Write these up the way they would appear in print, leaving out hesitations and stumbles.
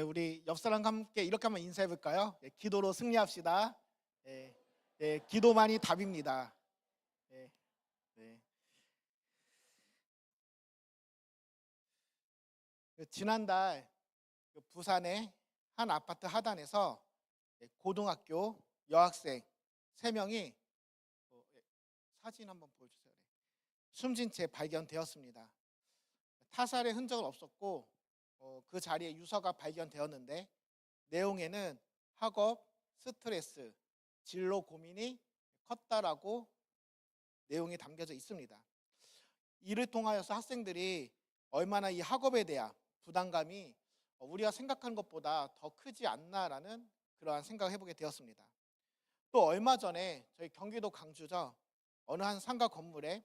우리 옆 사람과 함께 이렇게 한번 인사해 볼까요? 기도로 승리합시다. 예, 기도만이 답입니다. 예, 네. 지난달 부산의 한 아파트 하단에서 고등학교 여학생 3명이 사진 한번 보여주세요. 네. 숨진 채 발견되었습니다. 타살의 흔적은 없었고 그 자리에 유서가 발견되었는데 내용에는 학업, 스트레스, 진로 고민이 컸다라고 내용이 담겨져 있습니다. 이를 통하여서 학생들이 얼마나 이 학업에 대한 부담감이 우리가 생각하는 것보다 더 크지 않나라는 그러한 생각을 해보게 되었습니다. 또 얼마 전에 저희 경기도 강주죠. 어느 한 상가 건물에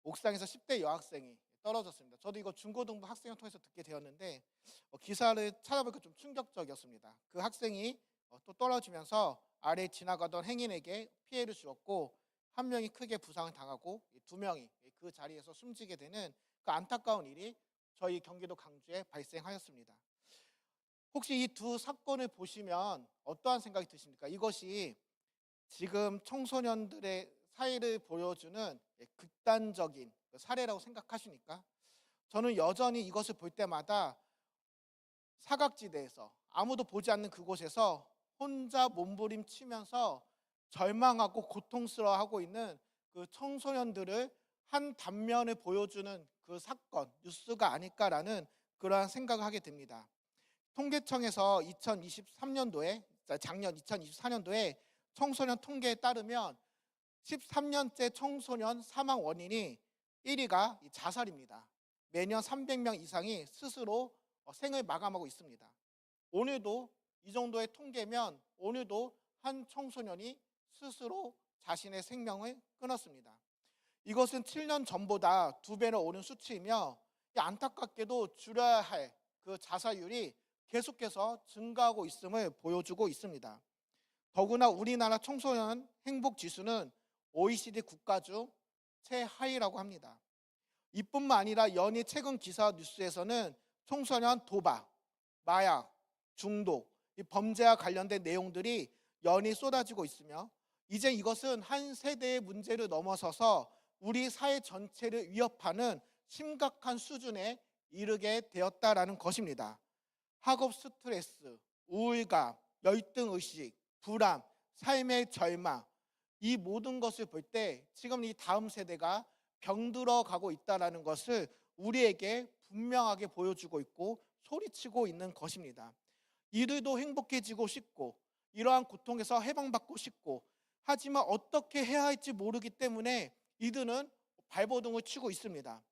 옥상에서 10대 여학생이 떨어졌습니다. 저도 이거 중고등부 학생을 통해서 듣게 되었는데 기사를 찾아보니까 좀 충격적이었습니다. 그 학생이 또 떨어지면서 아래 지나가던 행인에게 피해를 주었고 한 명이 크게 부상을 당하고 2명이 그 자리에서 숨지게 되는 그 안타까운 일이 저희 경기도 강주에 발생하였습니다. 혹시 이 두 사건을 보시면 어떠한 생각이 드십니까? 이것이 지금 청소년들의 사이를 보여주는 극단적인 사례라고 생각하십니까? 저는 여전히 이것을 볼 때마다 사각지대에서 아무도 보지 않는 그곳에서 혼자 몸부림치면서 절망하고 고통스러워하고 있는 그 청소년들을 한 단면을 보여주는 그 사건, 뉴스가 아닐까라는 그러한 생각을 하게 됩니다. 통계청에서 2023년도에, 작년 2024년도에 청소년 통계에 따르면 13년째 청소년 사망 원인이 1위가 자살입니다. 매년 300명 이상이 스스로 생을 마감하고 있습니다. 오늘도 이 정도의 통계면 오늘도 한 청소년이 스스로 자신의 생명을 끊었습니다. 이것은 7년 전보다 2배로 오른 수치이며 안타깝게도 줄여야 할 그 자살률이 계속해서 증가하고 있음을 보여주고 있습니다. 더구나 우리나라 청소년 행복 지수는 OECD 국가 중 최하위라고 합니다. 이뿐만 아니라 연일 최근 기사 뉴스에서는 청소년 도박, 마약, 중독, 이 범죄와 관련된 내용들이 연일 쏟아지고 있으며 이제 이것은 한 세대의 문제를 넘어서서 우리 사회 전체를 위협하는 심각한 수준에 이르게 되었다라는 것입니다. 학업 스트레스, 우울감, 열등의식, 불안, 삶의 절망, 이 모든 것을 볼 때 지금 이 다음 세대가 병들어 가고 있다는 것을 우리에게 분명하게 보여주고 있고 소리치고 있는 것입니다. 이들도 행복해지고 싶고 이러한 고통에서 해방받고 싶고 하지만 어떻게 해야 할지 모르기 때문에 이들은 발버둥을 치고 있습니다.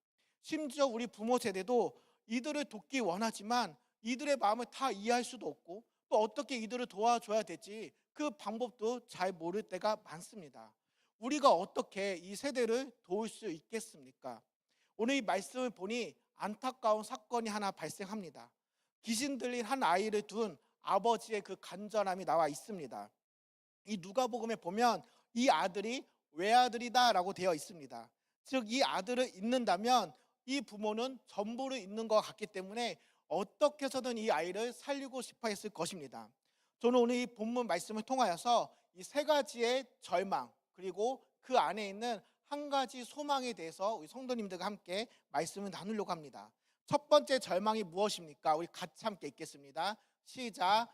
심지어 우리 부모 세대도 이들을 돕기 원하지만 이들의 마음을 다 이해할 수도 없고 또 어떻게 이들을 도와줘야 될지 그 방법도 잘 모를 때가 많습니다. 우리가 어떻게 이 세대를 도울 수 있겠습니까? 오늘 이 말씀을 보니 안타까운 사건이 하나 발생합니다. 귀신 들린 한 아이를 둔 아버지의 그 간절함이 나와 있습니다. 이 누가복음에 보면 이 아들이 외아들이다라고 되어 있습니다. 즉 이 아들을 잊는다면 이 부모는 전부를 잊는 것 같기 때문에 어떻게 해서든 이 아이를 살리고 싶어 했을 것입니다. 저는 오늘 이 본문 말씀을 통하여서 이 3가지의 절망 그리고 그 안에 있는 한 가지 소망에 대해서 우리 성도님들과 함께 말씀을 나누려고 합니다. 첫 번째 절망이 무엇입니까? 우리 같이 함께 읽겠습니다. 시작.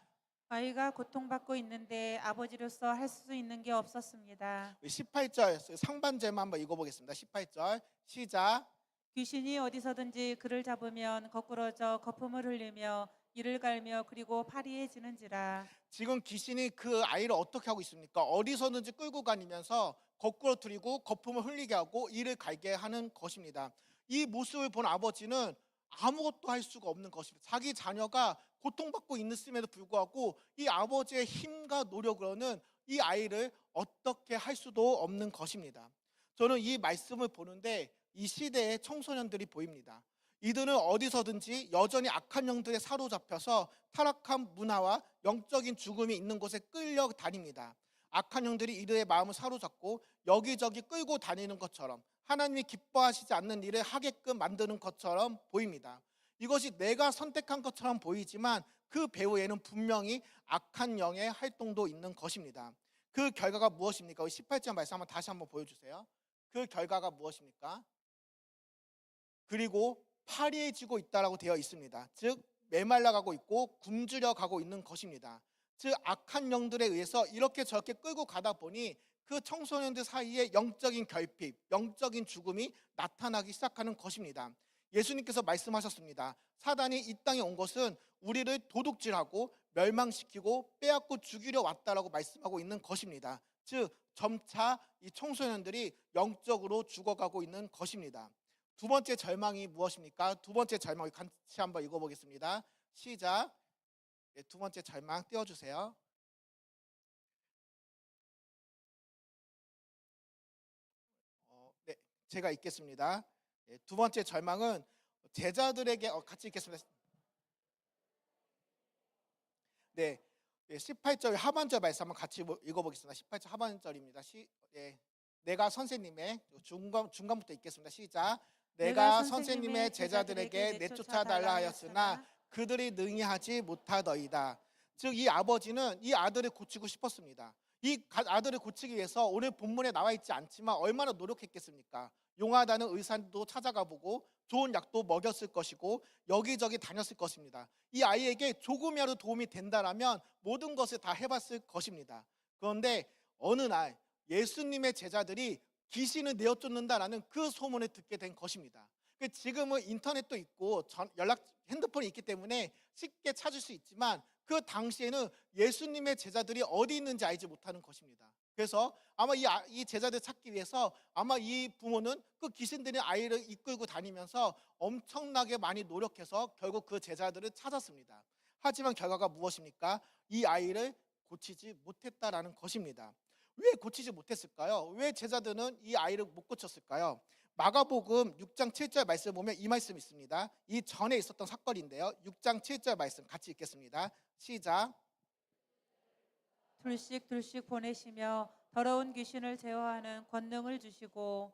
아이가 고통받고 있는데 아버지로서 할 수 있는 게 없었습니다. 18절 상반절만 한번 읽어보겠습니다. 18절 시작. 귀신이 어디서든지 그를 잡으면 거꾸러져 거품을 흘리며 이를 갈며 그리고 파리해지는지라. 지금 귀신이 그 아이를 어떻게 하고 있습니까? 어디서든지 끌고 다니면서 거꾸러뜨리고 거품을 흘리게 하고 이를 갈게 하는 것입니다. 이 모습을 본 아버지는 아무것도 할 수가 없는 것입니다. 자기 자녀가 고통받고 있음에도 불구하고 이 아버지의 힘과 노력으로는 이 아이를 어떻게 할 수도 없는 것입니다. 저는 이 말씀을 보는데 이 시대의 청소년들이 보입니다. 이들은 어디서든지 여전히 악한 영들에 사로잡혀서 타락한 문화와 영적인 죽음이 있는 곳에 끌려다닙니다. 악한 영들이 이들의 마음을 사로잡고 여기저기 끌고 다니는 것처럼 하나님이 기뻐하시지 않는 일을 하게끔 만드는 것처럼 보입니다. 이것이 내가 선택한 것처럼 보이지만 그 배후에는 분명히 악한 영의 활동도 있는 것입니다. 그 결과가 무엇입니까? 18절 말씀 다시 한번 보여주세요. 그 결과가 무엇입니까? 그리고 파리해지고 있다라고 되어 있습니다. 즉 메말라가고 있고 굶주려 가고 있는 것입니다. 즉 악한 영들에 의해서 이렇게 저렇게 끌고 가다 보니 그 청소년들 사이에 영적인 결핍, 영적인 죽음이 나타나기 시작하는 것입니다. 예수님께서 말씀하셨습니다. 사단이 이 땅에 온 것은 우리를 도둑질하고 멸망시키고 빼앗고 죽이려 왔다라고 말씀하고 있는 것입니다. 즉 점차 이 청소년들이 영적으로 죽어가고 있는 것입니다. 두 번째 절망이 무엇입니까? 두 번째 절망 같이 한번 읽어보겠습니다. 시작. 네, 두 번째 절망 띄워주세요. 네, 제가 읽겠습니다. 네, 두 번째 절망은 제자들에게 같이 읽겠습니다. 네, 18절 하반절 말씀 한번 같이 읽어보겠습니다. 18절 하반절입니다. 내가 선생님의 중간부터 읽겠습니다. 시작. 내가 선생님의 제자들에게 내쫓아달라 하였으나 그들이 능히 하지 못하더이다. 즉 이 아버지는 이 아들을 고치고 싶었습니다. 이 아들을 고치기 위해서 오늘 본문에 나와 있지 않지만 얼마나 노력했겠습니까? 용하다는 의사도 찾아가 보고 좋은 약도 먹였을 것이고 여기저기 다녔을 것입니다. 이 아이에게 조금이라도 도움이 된다라면 모든 것을 다 해봤을 것입니다. 그런데 어느 날 예수님의 제자들이 귀신을 내어쫓는다라는 그 소문을 듣게 된 것입니다. 지금은 인터넷도 있고 핸드폰이 있기 때문에 쉽게 찾을 수 있지만 그 당시에는 예수님의 제자들이 어디 있는지 알지 못하는 것입니다. 그래서 아마 이 제자들 찾기 위해서 아마 이 부모는 그 귀신 들린 아이를 이끌고 다니면서 엄청나게 많이 노력해서 결국 그 제자들을 찾았습니다. 하지만 결과가 무엇입니까? 이 아이를 고치지 못했다라는 것입니다. 왜 고치지 못했을까요? 왜 제자들은 이 아이를 못 고쳤을까요? 마가복음 6장 7절 말씀 보면 이 말씀 있습니다. 이 전에 있었던 사건인데요. 6장 7절 말씀 같이 읽겠습니다. 시작. 둘씩 보내시며 더러운 귀신을 제어하는 권능을 주시고.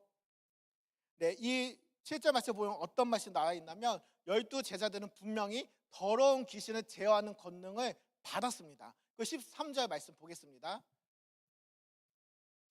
네, 이 7절 말씀 보면 어떤 말씀이 나와 있냐면 12 제자들은 분명히 더러운 귀신을 제어하는 권능을 받았습니다. 그 13절 말씀 보겠습니다.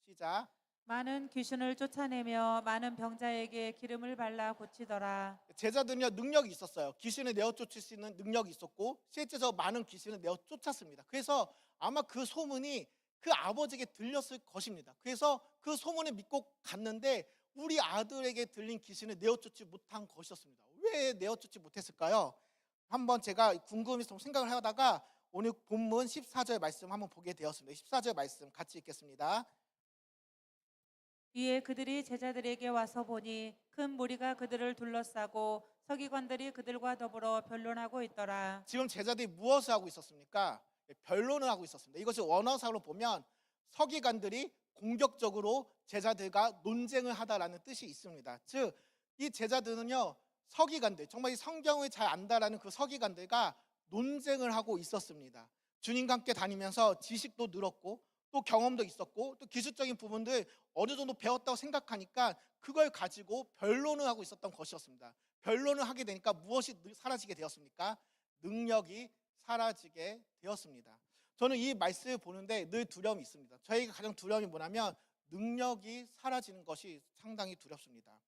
시작. 많은 귀신을 쫓아내며 많은 병자에게 기름을 발라 고치더라. 제자들은요 능력이 있었어요. 귀신을 내어쫓을 수 있는 능력이 있었고 실제로 많은 귀신을 내어쫓았습니다. 그래서 아마 그 소문이 그 아버지에게 들렸을 것입니다. 그래서 그 소문을 믿고 갔는데 우리 아들에게 들린 귀신을 내어쫓지 못한 것이었습니다. 왜 내어쫓지 못했을까요? 한번 제가 궁금해서 생각을 하다가 오늘 본문 14절 말씀 한번 보게 되었습니다. 14절 말씀 같이 읽겠습니다. 이에 그들이 제자들에게 와서 보니 큰 무리가 그들을 둘러싸고 서기관들이 그들과 더불어 변론하고 있더라. 지금 제자들이 무엇을 하고 있었습니까? 변론을 하고 있었습니다. 이것을 원어상으로 보면 서기관들이 공격적으로 제자들과 논쟁을 하다라는 뜻이 있습니다. 즉 이 제자들은요 서기관들, 정말 이 성경을 잘 안다라는 그 서기관들과 논쟁을 하고 있었습니다. 주님과 함께 다니면서 지식도 늘었고 또 경험도 있었고 또 기술적인 부분들 어느 정도 배웠다고 생각하니까 그걸 가지고 변론을 하고 있었던 것이었습니다. 변론을 하게 되니까 무엇이 사라지게 되었습니까? 능력이 사라지게 되었습니다. 저는 이 말씀을 보는데 늘 두려움이 있습니다. 저에게 가장 두려움이 뭐냐면 능력이 사라지는 것이 상당히 두렵습니다.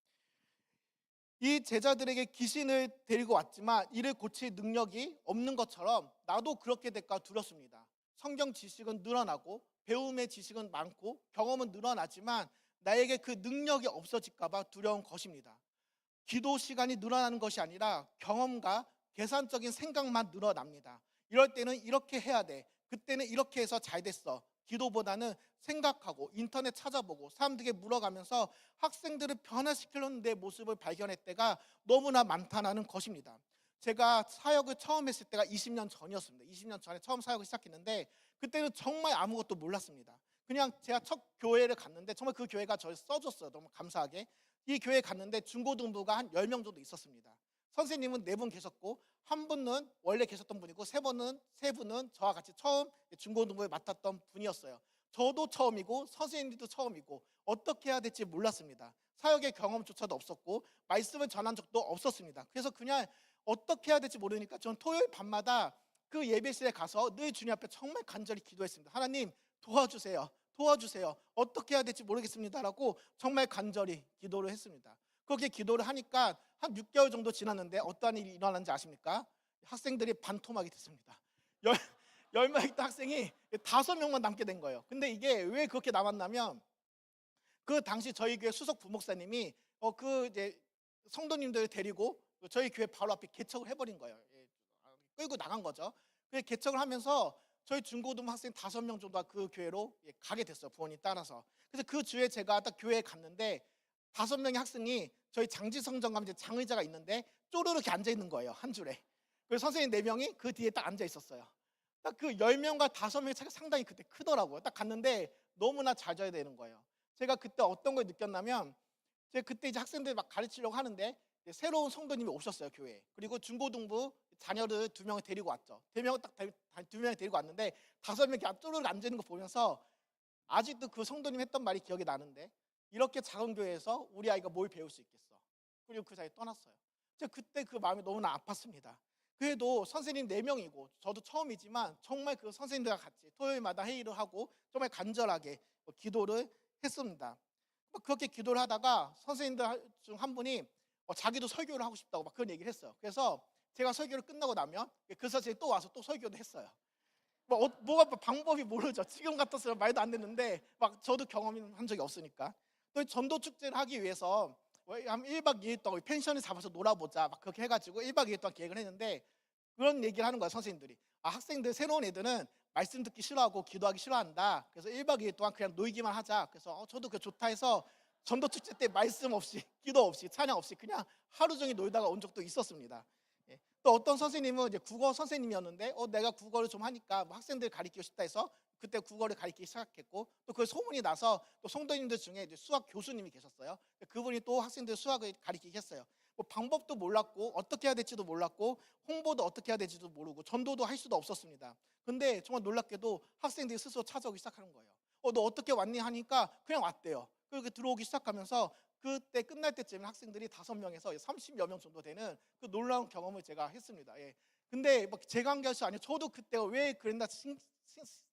이 제자들에게 귀신을 데리고 왔지만 이를 고칠 능력이 없는 것처럼 나도 그렇게 될까 두렵습니다. 성경 지식은 늘어나고 배움의 지식은 많고 경험은 늘어나지만 나에게 그 능력이 없어질까 봐 두려운 것입니다. 기도 시간이 늘어나는 것이 아니라 경험과 계산적인 생각만 늘어납니다. 이럴 때는 이렇게 해야 돼. 그때는 이렇게 해서 잘 됐어. 기도보다는 생각하고 인터넷 찾아보고 사람들에게 물어가면서 학생들을 변화시키려는 내 모습을 발견할 때가 너무나 많다는 것입니다. 제가 사역을 처음 했을 때가 20년 전이었습니다. 20년 전에 처음 사역을 시작했는데 그때는 정말 아무것도 몰랐습니다. 그냥 제가 첫 교회를 갔는데 정말 그 교회가 저를 써줬어요. 너무 감사하게. 이 교회에 갔는데 중고등부가 한 10명 정도 있었습니다. 선생님은 4분 계셨고 한 분은 원래 계셨던 분이고 세 분은 저와 같이 처음 중고등부에 맡았던 분이었어요. 저도 처음이고 선생님들도 처음이고 어떻게 해야 될지 몰랐습니다. 사역의 경험조차도 없었고 말씀을 전한 적도 없었습니다. 그래서 그냥 어떻게 해야 될지 모르니까 저는 토요일 밤마다 그 예배실에 가서 늘 주님 앞에 정말 간절히 기도했습니다. 하나님 도와주세요. 도와주세요. 어떻게 해야 될지 모르겠습니다라고 정말 간절히 기도를 했습니다. 그렇게 기도를 하니까 한 6개월 정도 지났는데 어떠한 일이 일어났는지 아십니까? 학생들이 반토막이 됐습니다. 열, 10명 있던 학생이 5명만 남게 된 거예요. 근데 이게 왜 그렇게 남았냐면 그 당시 저희 교회 수석 부목사님이 그 이제 성도님들 데리고 저희 교회 바로 앞에 개척을 해버린 거예요. 예, 끌고 나간 거죠. 그 개척을 하면서 저희 중고등 학생 5명 정도가 그 교회로 가게 됐어요. 부모님 따라서. 그래서 그 주에 제가 딱 교회에 갔는데 5명의 학생이 저희 장지성정감 이제 장의자가 있는데 쪼르르 이렇게 앉아 있는 거예요. 한 줄에. 그래서 선생님 4명이 그 뒤에 딱 앉아 있었어요. 딱 그 10명과 5명의 차이가 상당히 그때 크더라고요. 딱 갔는데 너무나 잘 져야 되는 거예요. 제가 그때 어떤 걸 느꼈냐면 제가 그때 이제 학생들 막 가르치려고 하는데 새로운 성도님이 오셨어요, 교회에. 그리고 중고등부 자녀를 2명을 데리고 왔죠. 2명을 데리고 왔는데 5명이 쪼르르 앉아 있는 거 보면서 아직도 그 성도님 했던 말이 기억이 나는데 이렇게 작은 교회에서 우리 아이가 뭘 배울 수 있겠어. 그리고 그 자리에 떠났어요. 제가 그때 그 마음이 너무나 아팠습니다. 그래도 선생님 4명이고 저도 처음이지만 정말 그 선생님들과 같이 토요일마다 회의를 하고 정말 간절하게 기도를 했습니다. 그렇게 기도를 하다가 선생님들 중 한 분이 자기도 설교를 하고 싶다고 막 그런 얘기를 했어요. 그래서 제가 설교를 끝나고 나면 그 선생님이 또 와서 또 설교도 했어요. 뭐가 방법이 모르죠. 지금 같았으면 말도 안 됐는데 막 저도 경험한 적이 없으니까. 또 전도 축제를 하기 위해서 한 1박 2일 동안 펜션을 잡아서 놀아보자 막 그렇게 해가지고 1박 2일 동안 계획을 했는데 그런 얘기를 하는 거야 선생님들이. 학생들 새로운 애들은 말씀 듣기 싫어하고 기도하기 싫어한다. 그래서 1박 2일 동안 그냥 놀기만 하자. 그래서 저도 그 좋다 해서 전도 축제 때 말씀 없이 기도 없이 찬양 없이 그냥 하루 종일 놀다가 온 적도 있었습니다. 예. 또 어떤 선생님은 이제 국어 선생님이었는데 내가 국어를 좀 하니까 뭐 학생들 가르치고 싶다 해서 그때 국어를 가르치기 시작했고 또 그 소문이 나서 또 성도님들 중에 이제 수학 교수님이 계셨어요. 그분이 또 학생들 수학을 가르치기 했어요. 뭐 방법도 몰랐고 어떻게 해야 될지도 몰랐고 홍보도 어떻게 해야 될지도 모르고 전도도 할 수도 없었습니다. 근데 정말 놀랍게도 학생들이 스스로 찾아오기 시작하는 거예요. 너 어떻게 왔니 하니까 그냥 왔대요. 그렇게 들어오기 시작하면서 그때 끝날 때쯤에 학생들이 5명에서 30여 명 정도 되는 그 놀라운 경험을 제가 했습니다. 예. 근데 막 제가 한 것이 아니고 저도 그때가 왜 그랬나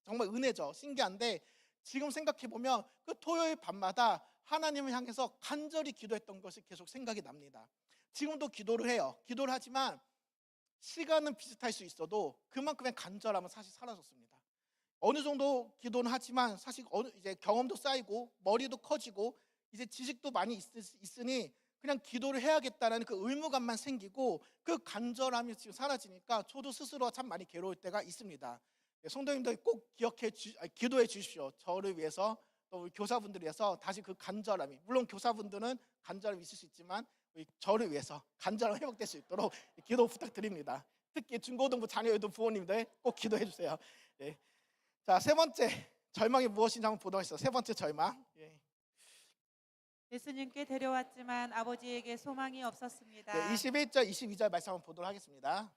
정말 은혜죠. 신기한데 지금 생각해 보면 그 토요일 밤마다 하나님을 향해서 간절히 기도했던 것이 계속 생각이 납니다. 지금도 기도를 해요. 기도를 하지만 시간은 비슷할 수 있어도 그만큼의 간절함은 사실 사라졌습니다. 어느 정도 기도는 하지만 사실 이제 경험도 쌓이고 머리도 커지고 이제 지식도 많이 있으니 그냥 기도를 해야겠다는 그 의무감만 생기고 그 간절함이 지금 사라지니까 저도 스스로 참 많이 괴로울 때가 있습니다. 성도님들 꼭 기도해 주십시오. 저를 위해서 또 우리 교사분들을 위해서 다시 그 간절함이, 물론 교사분들은 간절함이 있을 수 있지만 저를 위해서 간절함이 회복될 수 있도록 기도 부탁드립니다. 특히 중고등부 자녀여도 부모님들 꼭 기도해 주세요. 예. 자, 3번째 절망이 무엇인지 한번 보도록 하겠습니다. 3번째 절망. 예. 예수님께 데려왔지만 아버지에게 소망이 없었습니다. 네, 21절, 22절 말씀 한번 보도록 하겠습니다.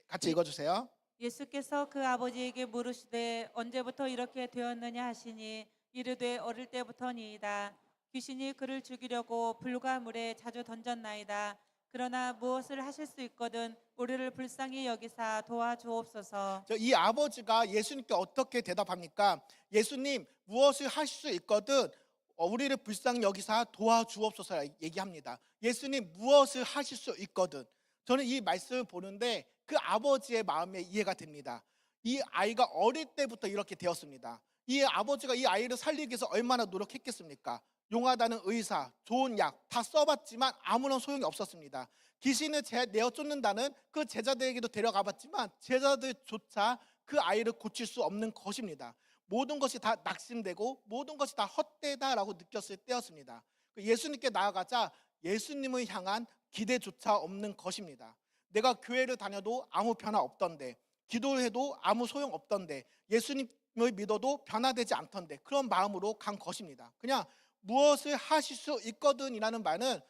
같이 읽어주세요. 예수께서 그 아버지에게 물으시되 언제부터 이렇게 되었느냐 하시니 이르되 어릴 때부터니이다. 귀신이 그를 죽이려고 불과 물에 자주 던졌나이다. 그러나 무엇을 하실 수 있거든 우리를 불쌍히 여기사 도와주옵소서. 이 아버지가 예수님께 어떻게 대답합니까? 예수님 무엇을 하실 수 있거든 우리를 불쌍히 여기사 도와주옵소서 얘기합니다. 예수님 무엇을 하실 수 있거든. 저는 이 말씀을 보는데 그 아버지의 마음에 이해가 됩니다. 이 아이가 어릴 때부터 이렇게 되었습니다. 이 아버지가 이 아이를 살리기 위해서 얼마나 노력했겠습니까? 용하다는 의사, 좋은 약 다 써봤지만 아무런 소용이 없었습니다. 귀신을 내어 쫓는다는 그 제자들에게도 데려가 봤지만 제자들조차 그 아이를 고칠 수 없는 것입니다. 모든 것이 다 낙심되고 모든 것이 다 헛되다라고 느꼈을 때였습니다. 예수님께 나아가자 예수님을 향한 기대조차 없는 것입니다. 내가 교회를 다녀도 아무 변화 없던데, 기도를 해도 아무 소용 없던데, 예수님을 믿어도 변화되지 않던데, 그런 마음으로 간 것입니다. 그냥 무엇을 하실 수 있거든이라는 말은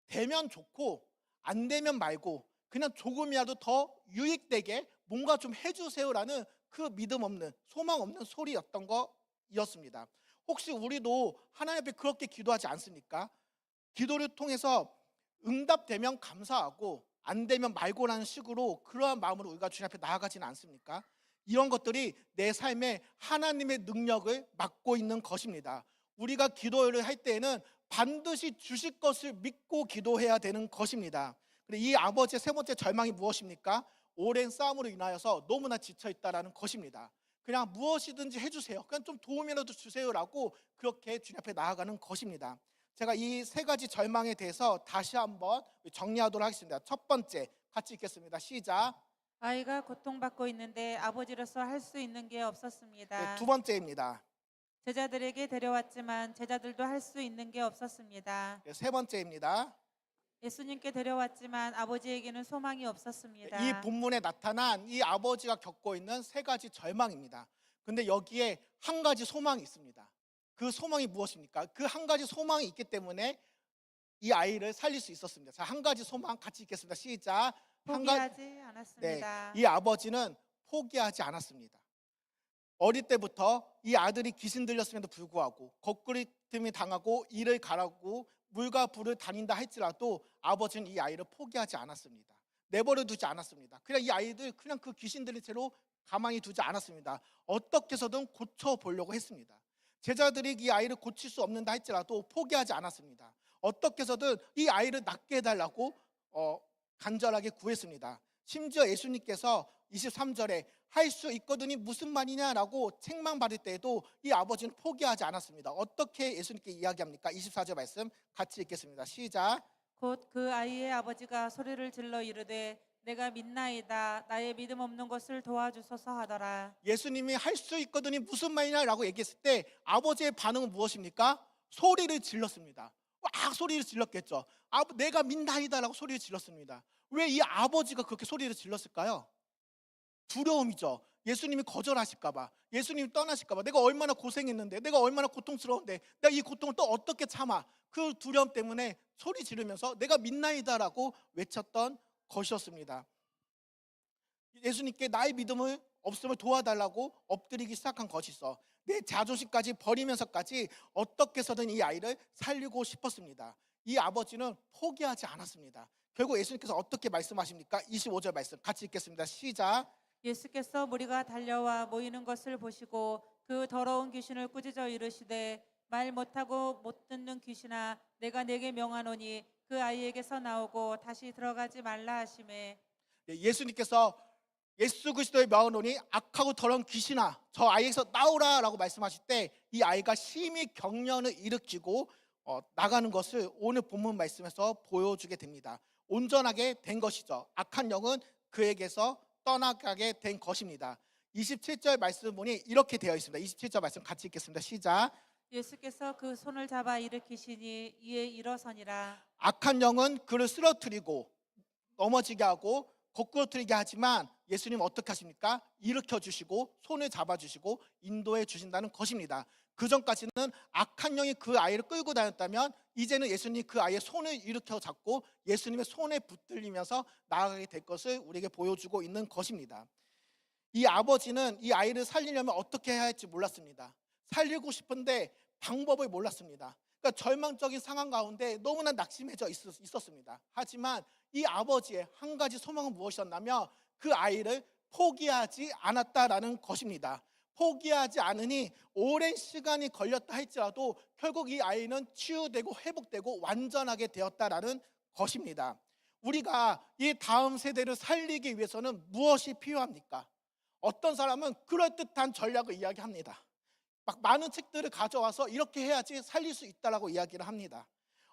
되면 좋고 안 되면 말고 그냥 조금이라도 더 유익되게 뭔가 좀 해주세요라는 그 믿음 없는, 소망 없는 소리였던 거였습니다. 혹시 우리도 하나님 앞에 그렇게 기도하지 않습니까? 기도를 통해서 응답되면 감사하고 안 되면 말고라는 식으로 그러한 마음으로 우리가 주님 앞에 나아가지는 않습니까? 이런 것들이 내 삶에 하나님의 능력을 맡고 있는 것입니다. 우리가 기도를 할 때에는 반드시 주실 것을 믿고 기도해야 되는 것입니다. 그리고 이 아버지의 세 번째 절망이 무엇입니까? 오랜 싸움으로 인하여서 너무나 지쳐있다라는 것입니다. 그냥 무엇이든지 해주세요. 그냥 좀 도움이라도 주세요라고 그렇게 주님 앞에 나아가는 것입니다. 제가 이 세 가지 절망에 대해서 다시 한번 정리하도록 하겠습니다. 첫 번째, 같이 읽겠습니다. 시작. 아이가 고통받고 있는데 아버지로서 할 수 있는 게 없었습니다. 두 번째입니다. 제자들에게 데려왔지만 제자들도 할 수 있는 게 없었습니다. 세 번째입니다. 예수님께 데려왔지만 아버지에게는 소망이 없었습니다. 이 본문에 나타난 이 아버지가 겪고 있는 세 가지 절망입니다. 근데 여기에 한 가지 소망이 있습니다. 그 소망이 무엇입니까? 그 한 가지 소망이 있기 때문에 이 아이를 살릴 수 있었습니다. 자, 한 가지 소망 같이 읽겠습니다. 시작. 포기하지 않았습니다. 이 아버지는 포기하지 않았습니다. 어릴 때부터 이 아들이 귀신 들렸음에도 불구하고 거꾸리낌이 당하고 이를 가라고 물과 불을 다닌다 할지라도 아버지는 이 아이를 포기하지 않았습니다. 내버려 두지 않았습니다. 그냥 이 아이들 그냥 그 귀신 들린 채로 가만히 두지 않았습니다. 어떻게 해서든 고쳐보려고 했습니다. 제자들이 이 아이를 고칠 수 없는다 할지라도 포기하지 않았습니다. 어떻게 해서든 이 아이를 낫게 해달라고 간절하게 구했습니다. 심지어 예수님께서 23절에 할 수 있거든이 무슨 말이냐라고 책망받을 때에도 이 아버지는 포기하지 않았습니다. 어떻게 예수님께 이야기합니까? 24절 말씀 같이 읽겠습니다. 시작. 곧 그 아이의 아버지가 소리를 질러 이르되 내가 믿나이다 나의 믿음 없는 것을 도와주소서 하더라. 예수님이 할 수 있거든이 무슨 말이냐라고 얘기했을 때 아버지의 반응은 무엇입니까? 소리를 질렀습니다. 막 소리를 질렀겠죠. 내가 믿나이다라고 소리를 질렀습니다. 왜 이 아버지가 그렇게 소리를 질렀을까요? 두려움이죠. 예수님이 거절하실까 봐, 예수님이 떠나실까 봐, 내가 얼마나 고생했는데, 내가 얼마나 고통스러운데 내가 이 고통을 또 어떻게 참아. 그 두려움 때문에 소리 지르면서 내가 믿나이다라고 외쳤던 것이었습니다. 예수님께 나의 믿음을 없음을 도와달라고 엎드리기 시작한 것이죠. 내 자존심까지 버리면서까지 어떻게 해서든 이 아이를 살리고 싶었습니다. 이 아버지는 포기하지 않았습니다. 결국 예수님께서 어떻게 말씀하십니까? 25절 말씀 같이 읽겠습니다. 시작. 예수께서 무리가 달려와 모이는 것을 보시고 그 더러운 귀신을 꾸짖어 이르시되 말 못하고 못 듣는 귀신아 내가 내게 명하노니 그 아이에게서 나오고 다시 들어가지 말라 하시매. 예수님께서 예수 그리스도의 명하노니 악하고 더러운 귀신아 저 아이에게서 나오라라고 말씀하실 때 이 아이가 심히 경련을 일으키고 나가는 것을 오늘 본문 말씀에서 보여주게 됩니다. 온전하게 된 것이죠. 악한 영은 그에게서 떠나가게 된 것입니다. 27절 말씀 보니 이렇게 되어 있습니다. 27절 말씀 같이 읽겠습니다. 시작. 예수께서 그 손을 잡아 일으키시니 이에 일어서니라. 악한 영은 그를 쓰러뜨리고 넘어지게 하고 거꾸러뜨리게 하지만 예수님 어떻게 하십니까? 일으켜 주시고 손을 잡아 주시고 인도해 주신다는 것입니다. 그 전까지는 악한 영이 그 아이를 끌고 다녔다면 이제는 예수님이 그 아이의 손을 일으켜 잡고 예수님의 손에 붙들리면서 나아가게 될 것을 우리에게 보여주고 있는 것입니다. 이 아버지는 이 아이를 살리려면 어떻게 해야 할지 몰랐습니다. 살리고 싶은데 방법을 몰랐습니다. 그러니까 절망적인 상황 가운데 너무나 낙심해져 있었습니다. 하지만 이 아버지의 한 가지 소망은 무엇이었냐면 그 아이를 포기하지 않았다라는 것입니다. 포기하지 않으니 오랜 시간이 걸렸다 할지라도 결국 이 아이는 치유되고 회복되고 완전하게 되었다라는 것입니다. 우리가 이 다음 세대를 살리기 위해서는 무엇이 필요합니까? 어떤 사람은 그럴듯한 전략을 이야기합니다. 막 많은 책들을 가져와서 이렇게 해야지 살릴 수 있다라고 이야기를 합니다.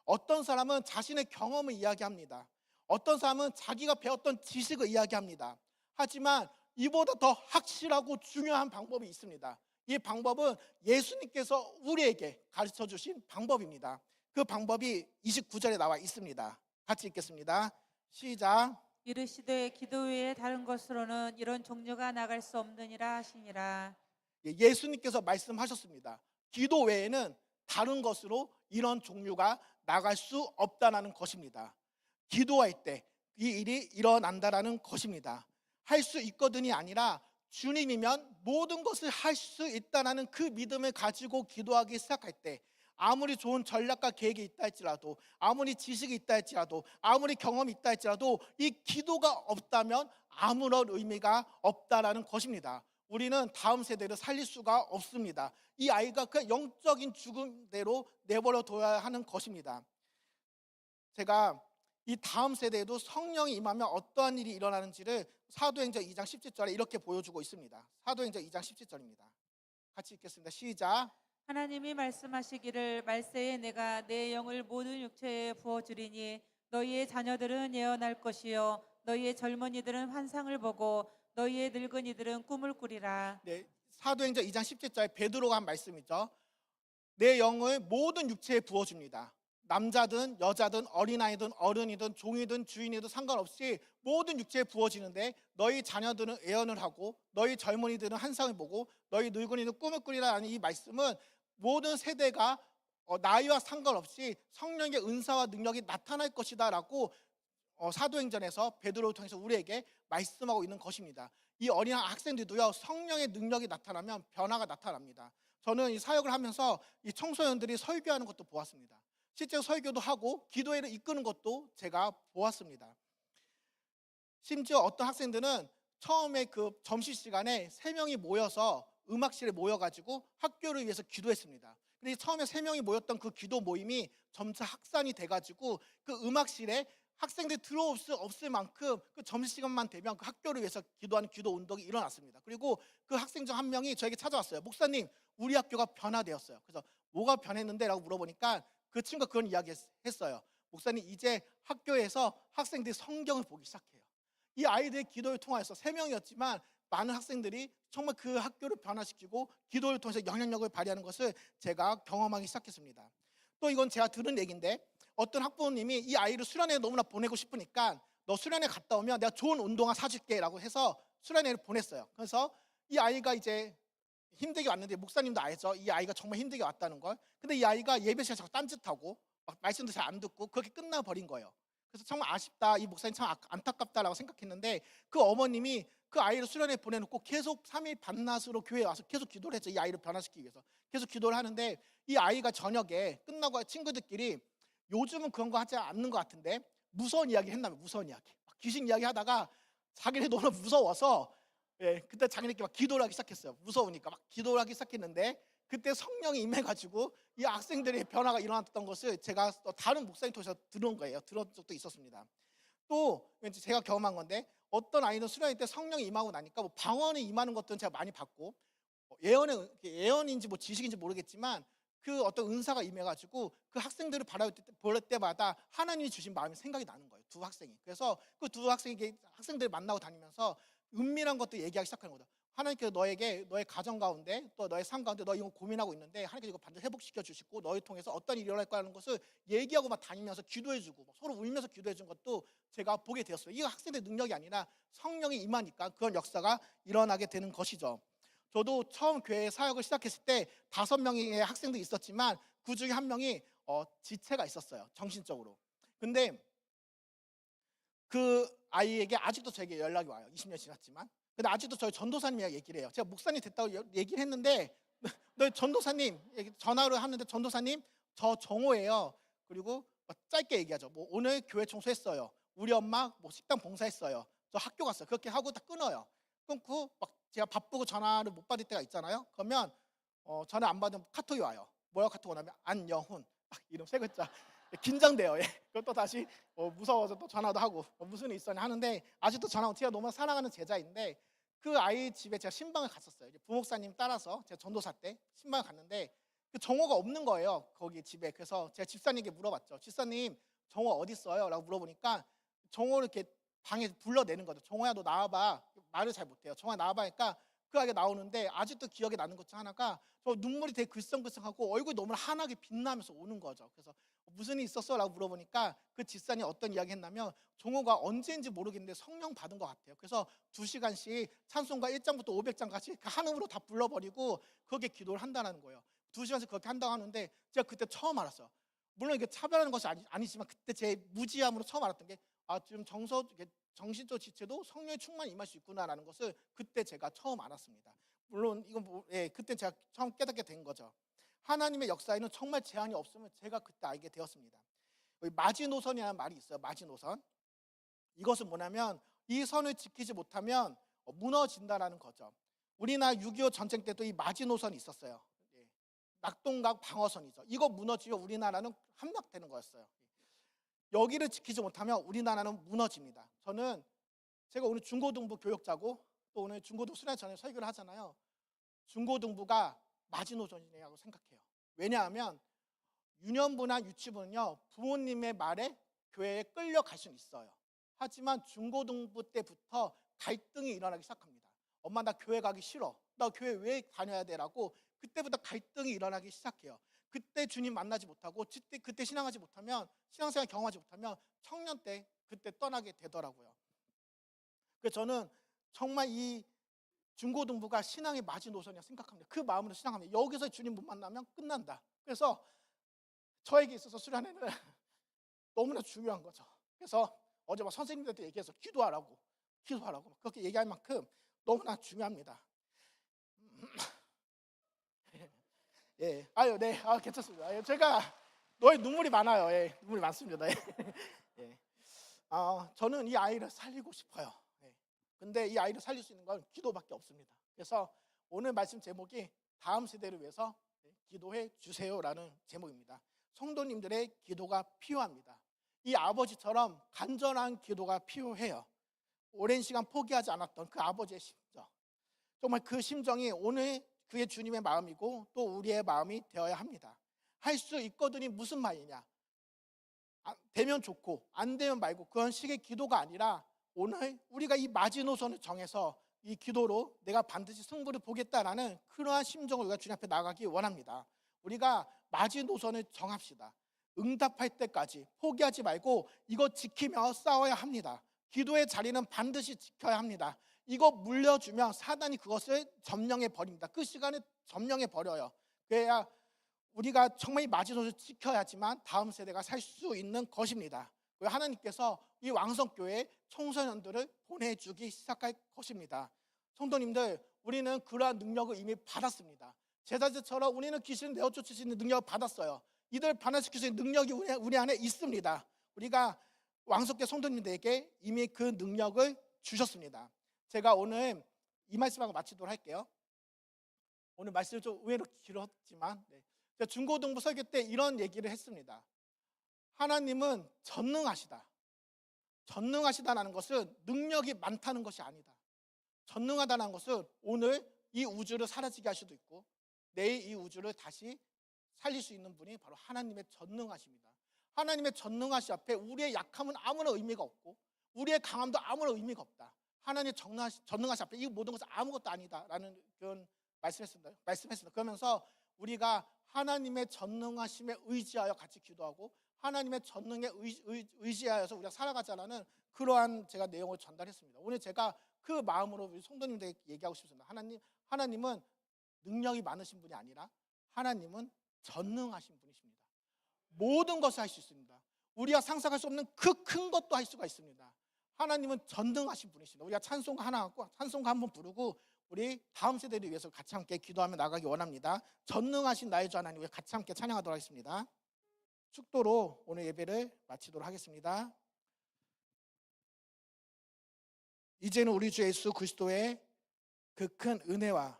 어떤 사람은 자신의 경험을 이야기합니다. 어떤 사람은 자기가 배웠던 지식을 이야기합니다. 하지만 이보다 더 확실하고 중요한 방법이 있습니다. 이 방법은 예수님께서 우리에게 가르쳐 주신 방법입니다. 그 방법이 29절에 나와 있습니다. 같이 읽겠습니다. 시작. 이르시되 기도 외에 다른 것으로는 이런 종류가 나갈 수 없느니라 하시니라. 예수님께서 말씀하셨습니다. 기도 외에는 다른 것으로 이런 종류가 나갈 수 없다는 것입니다. 기도할 때 이 일이 일어난다라는 것입니다. 할 수 있거든이 아니라 주님이면 모든 것을 할 수 있다는 그 믿음을 가지고 기도하기 시작할 때 아무리 좋은 전략과 계획이 있다 할지라도, 아무리 지식이 있다 할지라도, 아무리 경험이 있다 할지라도 이 기도가 없다면 아무런 의미가 없다라는 것입니다. 우리는 다음 세대를 살릴 수가 없습니다. 이 아이가 그 영적인 죽음대로 내버려 둬야 하는 것입니다. 제가 이 다음 세대에도 성령이 임하면 어떠한 일이 일어나는지를 사도행전 2장 17절에 이렇게 보여주고 있습니다. 사도행전 2장 17절입니다. 같이 읽겠습니다. 시작. 하나님이 말씀하시기를 말세에 내가 내 영을 모든 육체에 부어주리니 너희의 자녀들은 예언할 것이요 너희의 젊은이들은 환상을 보고 너희의 늙은이들은 꿈을 꾸리라. 네, 사도행전 2장 17절에 베드로가 한 말씀이죠. 내 영을 모든 육체에 부어줍니다. 남자든 여자든 어린아이든 어른이든 종이든 주인이든 상관없이 모든 육체에 부어지는데 너희 자녀들은 예언을 하고 너희 젊은이들은 환상을 보고 너희 늙은이들은 꿈을 꾸리라는 이 말씀은 모든 세대가 나이와 상관없이 성령의 은사와 능력이 나타날 것이다 라고 사도행전에서 베드로를 통해서 우리에게 말씀하고 있는 것입니다. 이 어린 학생들도요, 성령의 능력이 나타나면 변화가 나타납니다. 저는 이 사역을 하면서 이 청소년들이 설교하는 것도 보았습니다. 실제로 설교도 하고 기도회를 이끄는 것도 제가 보았습니다. 심지어 어떤 학생들은 처음에 그 점심시간에 3명이 모여서 음악실에 모여가지고 학교를 위해서 기도했습니다. 근데 처음에 3명이 모였던 그 기도 모임이 점차 확산이 돼가지고 그 음악실에 학생들이 들어올 수 없을 만큼 그 점심시간만 되면 그 학교를 위해서 기도하는 기도 운동이 일어났습니다. 그리고 그 학생 중 한 명이 저에게 찾아왔어요. 목사님, 우리 학교가 변화되었어요. 그래서 뭐가 변했는데? 라고 물어보니까 그 친구가 그런 이야기 했어요. 목사님, 이제 학교에서 학생들이 성경을 보기 시작해요. 이 아이들의 기도를 통해서 3명이었지만 많은 학생들이 정말 그 학교를 변화시키고 기도를 통해서 영향력을 발휘하는 것을 제가 경험하기 시작했습니다. 또 이건 제가 들은 얘기인데 어떤 학부모님이 이 아이를 수련회에 너무나 보내고 싶으니까 너 수련회 갔다 오면 내가 좋은 운동화 사줄게 라고 해서 수련회를 보냈어요. 그래서 이 아이가 이제 힘들게 왔는데 목사님도 알죠. 이 아이가 정말 힘들게 왔다는 걸. 근데 이 아이가 예배 시간에 자꾸 딴짓하고 막 말씀도 잘 안 듣고 그렇게 끝나버린 거예요. 그래서 정말 아쉽다. 이 목사님 참 안타깝다라고 생각했는데 그 어머님이 그 아이를 수련회 보내놓고 계속 3일 반낮으로 교회에 와서 계속 기도를 했죠. 이 아이를 변화시키기 위해서. 계속 기도를 하는데 이 아이가 저녁에 끝나고 친구들끼리 요즘은 그런 거 하지 않는 것 같은데 무서운 이야기 했나봐요. 무서운 이야기. 막 귀신 이야기 하다가 자기네 너무 무서워서 그때 자기네끼리 막 기도를 하기 시작했어요. 무서우니까 막 기도를 하기 시작했는데 그때 성령이 임해가지고 이 학생들의 변화가 일어났던 것을 제가 다른 목사님 통해서 들은 거예요. 들은 적도 있었습니다. 또 왠지 제가 경험한 건데 어떤 아이는 수련회 때 성령이 임하고 나니까 뭐 방언이 임하는 것들은 제가 많이 봤고 예언인지 뭐 지식인지 모르겠지만 그 어떤 은사가 임해가지고 그 학생들을 볼 때마다 하나님이 주신 마음이 생각이 나는 거예요. 두 학생이. 그래서 그 두 학생들 만나고 다니면서 은밀한 것도 얘기하기 시작하는 거죠. 하나님께서 너에게 너의 가정 가운데 또 너의 삶 가운데 너 이거 고민하고 있는데 하나님께서 이거 반드시 회복시켜 주시고 너를 통해서 어떤 일이 일어날 거라는 것을 얘기하고 막 다니면서 기도해주고 서로 울면서 기도해준 것도 제가 보게 되었어요. 이거 학생들 능력이 아니라 성령이 임하니까 그런 역사가 일어나게 되는 것이죠. 저도 처음 교회 사역을 시작했을 때 5명의 학생들이 있었지만 그 중에 한 명이 지체가 있었어요. 정신적으로. 근데 그 아이에게 아직도 저에게 연락이 와요. 20년 지났지만. 근데 아직도 저희 전도사님이랑 얘기를 해요. 제가 목사님 됐다고 얘기를 했는데 너 전도사님 전화를 하는데 전도사님 저 정호예요. 그리고 짧게 얘기하죠. 뭐 오늘 교회 청소했어요. 우리 엄마 뭐 식당 봉사했어요. 저 학교 갔어요. 그렇게 하고 다 끊어요. 끊고 막 제가 바쁘고 전화를 못 받을 때가 있잖아요. 그러면 전화 안 받으면 카톡이 와요. 뭐라고 카톡 오냐면 안영훈 이름 3글자. 긴장돼요. 그것도 다시 무서워서 또 전화도 하고 무슨 일 있었냐 하는데 아직도 전화 오고 제가 너무 사랑하는 제자인데 그 아이 집에 제가 신방을 갔었어요. 부목사님 따라서 제가 전도사 때 신방을 갔는데 그 정호가 없는 거예요. 거기 집에. 그래서 제가 집사님께 물어봤죠. 집사님 정호 어디 있어요? 라고 물어보니까 정호를 이렇게 방에 불러내는 거죠. 정호야 너 나와봐. 말을 잘 못해요. 정호야 나와봐 하니까 그 아이가 나오는데 아직도 기억에 나는 것 중 하나가 저 눈물이 되게 글썽글썽하고 얼굴이 너무 환하게 빛나면서 오는 거죠. 그래서 무슨 일 있었어? 라고 물어보니까 그 집사님이 어떤 이야기 했냐면 정호가 언제인지 모르겠는데 성령 받은 것 같아요. 그래서 2시간씩 찬송가 1장부터 500장까지 한음으로 다 불러버리고 그렇게 기도를 한다는 거예요. 2시간씩 그렇게 한다고 하는데 제가 그때 처음 알았어요. 물론 이게 차별하는 것이 아니지만 그때 제 무지함으로 처음 알았던 게 지금 정신적 지체도 성령의 충만이 임할 수 있구나라는 것을 그때 제가 처음 알았습니다. 물론 이건 그때 제가 처음 깨닫게 된 거죠. 하나님의 역사에는 정말 제한이 없음을 제가 그때 알게 되었습니다. 여기 마지노선이라는 말이 있어요. 마지노선. 이것은 뭐냐면 이 선을 지키지 못하면 무너진다라는 거죠. 우리나라 6.25 전쟁 때도 이 마지노선이 있었어요. 예. 낙동강 방어선이죠. 이거 무너지면 우리나라는 함락되는 거였어요. 여기를 지키지 못하면 우리나라는 무너집니다. 제가 오늘 중고등부 교역자고 또 오늘 중고등부 수련회 전에 설교를 하잖아요. 중고등부가 마지노선이라고 생각해요. 왜냐하면 유년부나 유치부는요, 부모님의 말에 교회에 끌려갈 수는 있어요. 하지만 중고등부 때부터 갈등이 일어나기 시작합니다. 엄마, 나 교회 가기 싫어. 나 교회 왜 다녀야 되라고 그때부터 갈등이 일어나기 시작해요. 그때 주님 만나지 못하고 그때 신앙하지 못하면, 신앙생활 경험하지 못하면 청년 때 그때 떠나게 되더라고요. 그래서 저는 정말 이 중고등부가 신앙의 마지노선이라고 생각합니다. 그 마음으로 신앙합니다. 여기서 주님 못 만나면 끝난다. 그래서 저에게 있어서 수련회는 너무나 중요한 거죠. 그래서 어제 막 선생님들한테 얘기해서 기도하라고 그렇게 얘기할 만큼 너무나 중요합니다. 예, 아유, 네, 괜찮습니다. 제가 너의 눈물이 많아요. 예, 눈물이 많습니다. 예. 저는 이 아이를 살리고 싶어요. 예. 근데 이 아이를 살릴 수 있는 건 기도밖에 없습니다. 그래서 오늘 말씀 제목이 다음 세대를 위해서 기도해 주세요라는 제목입니다. 성도님들의 기도가 필요합니다. 이 아버지처럼 간절한 기도가 필요해요. 오랜 시간 포기하지 않았던 그 아버지의 심정, 정말 그 심정이 오늘 그의 주님의 마음이고 또 우리의 마음이 되어야 합니다. 할 수 있거든이 무슨 말이냐, 되면 좋고 안 되면 말고 그런 식의 기도가 아니라 오늘 우리가 이 마지노선을 정해서 이 기도로 내가 반드시 승부를 보겠다라는 그러한 심정을 우리가 주님 앞에 나가기 원합니다. 우리가 마지노선을 정합시다. 응답할 때까지 포기하지 말고 이거 지키며 싸워야 합니다. 기도의 자리는 반드시 지켜야 합니다. 이거 물려주면 사단이 그것을 점령해 버립니다. 그 시간에 점령해 버려요. 그래야 우리가 정말 이 마지노선을 지켜야지만 다음 세대가 살 수 있는 것입니다. 하나님께서 이 왕성교회에 청소년들을 보내주기 시작할 것입니다. 성도님들, 우리는 그러한 능력을 이미 받았습니다. 제자들처럼 우리는 귀신을 내어쫓을 수 있는 능력을 받았어요. 이들을 반환시킬 수 있는 능력이 우리 안에 있습니다. 우리가 왕성교회 성도님들에게 이미 그 능력을 주셨습니다. 제가 오늘 이 말씀하고 마치도록 할게요. 오늘 말씀이 좀 의외로 길었지만 제가 중고등부 설교 때 이런 얘기를 했습니다. 하나님은 전능하시다. 전능하시다는 것은 능력이 많다는 것이 아니다. 전능하다는 것은 오늘 이 우주를 사라지게 할 수도 있고 내일 이 우주를 다시 살릴 수 있는 분이 바로 하나님의 전능하십니다. 하나님의 전능하시 앞에 우리의 약함은 아무런 의미가 없고 우리의 강함도 아무런 의미가 없다. 하나님의 전능하시 앞에 이 모든 것은 아무것도 아니다라는 그런 말씀했습니다. 그러면서 우리가 하나님의 전능하심에 의지하여 같이 기도하고 하나님의 전능에 의지하여서 우리가 살아가자라는 그러한 제가 내용을 전달했습니다. 오늘 제가 그 마음으로 우리 성도님들에게 얘기하고 싶습니다. 하나님은 능력이 많으신 분이 아니라 하나님은 전능하신 분이십니다. 모든 것을 할 수 있습니다. 우리가 상상할 수 없는 그 큰 것도 할 수가 있습니다. 하나님은 전능하신 분이십니다. 우리가 찬송가 하나 갖고 찬송가 한번 부르고 우리 다음 세대를 위해서 같이 함께 기도하며 나가기 원합니다. 전능하신 나의 주 하나님, 우리 같이 함께 찬양하도록 하겠습니다. 축도로 오늘 예배를 마치도록 하겠습니다. 이제는 우리 주 예수 그리스도의 그 큰 은혜와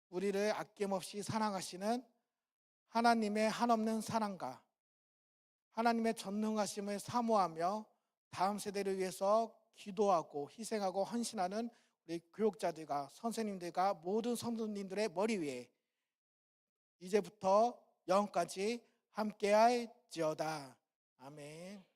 우리를 아낌없이 사랑하시는 하나님의 한없는 사랑과 하나님의 전능하심을 사모하며 다음 세대를 위해서 기도하고 희생하고 헌신하는 우리 교육자들과 선생님들과 모든 성도님들의 머리 위에 이제부터 영원까지 함께할지어다. 아멘.